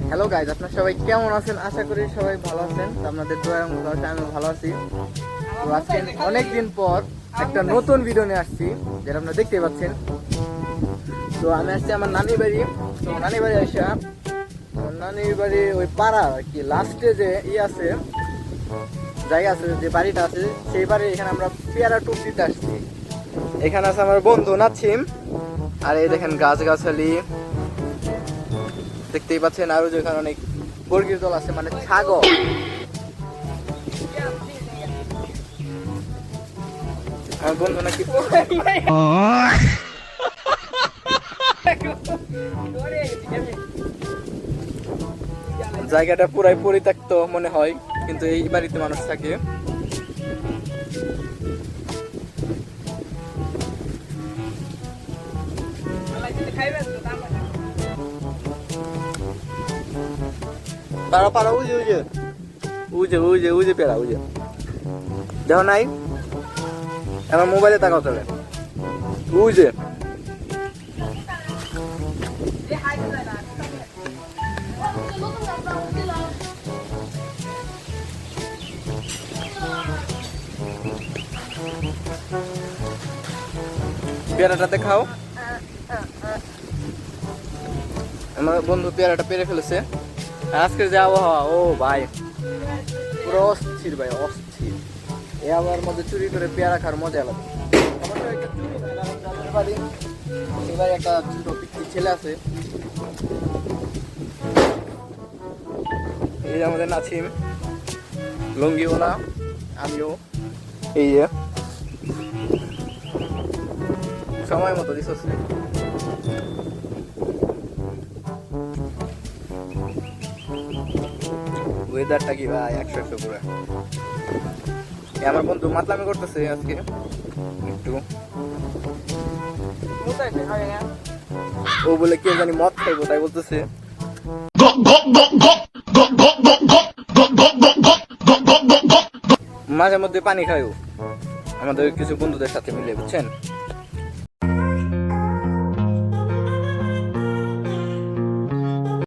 Hello guys, আপনারা সবাই কেমন আছেন? আশা করি সবাই ভালো আছেন। তো আপনাদের দোয়া এবং ভালোবাসায় আমি ভালো আছি। তো আজকে অনেকদিন পর একটা নতুন ভিডিও নিয়ে আসছি, যেটা আপনারা দেখতে পাচ্ছেন। তো আমি আসছি আমার নানির বাড়ি। তো নানির বাড়ি আসা, নানির বাড়ি ওই পাড়া আর কি লাস্টে যে আছে জায়গা আছে, যে বাড়িটা আছে, সেই বাড়ি এখানে আমরা পেয়ারা টুপ দিতে আসছি। এখানে আছে আমার বন্ধু নাছিম, আর এই দেখেন গাছগাছালি দেখতেই পাচ্ছেন। আরো যেখানে অনেক বর্গির দল আছে, মানে ছাগল। আমার বন্ধু নাকি জায়গাটা পুরাই পরিত্যক্ত মনে হয়, কিন্তু এই বাড়িতে মানুষ থাকে। পাড়া পাড়া উজে উজে উজে উজে উজে পেড়া উজে দেখো নাই, আমার মোবাইলে তাকাও তাহলে উজে। পেয়ারাটাতে খাও। আমার বন্ধু পেয়ারাটা পেরে ফেলেছে। আজকের যে আবহাওয়া, ও ভাই পুরো অস্থির ভাই, অস্থির। এই আবহাওয়ার মধ্যে চুরি করে পেয়ারা খাওয়ার মজা আলাদা। এবার একটা ছোট পিচ্ছি ছেলে আছে, এই যে আমাদের নাছিম, লুঙ্গিওয়ালা, আমিও। এই যে সময় মতো দিস। ওয়েদারটা কি ভাই 100 পুরো। আমার বন্ধু মাতলামি করতেছে আজকে একটু। ও বলে কে জানি মদ খাইবো, তাই বলতেছে। মাঝে মধ্যে পানি খাইও আমাদের কিছু বন্ধুদের সাথে মিলে, বুঝছেন।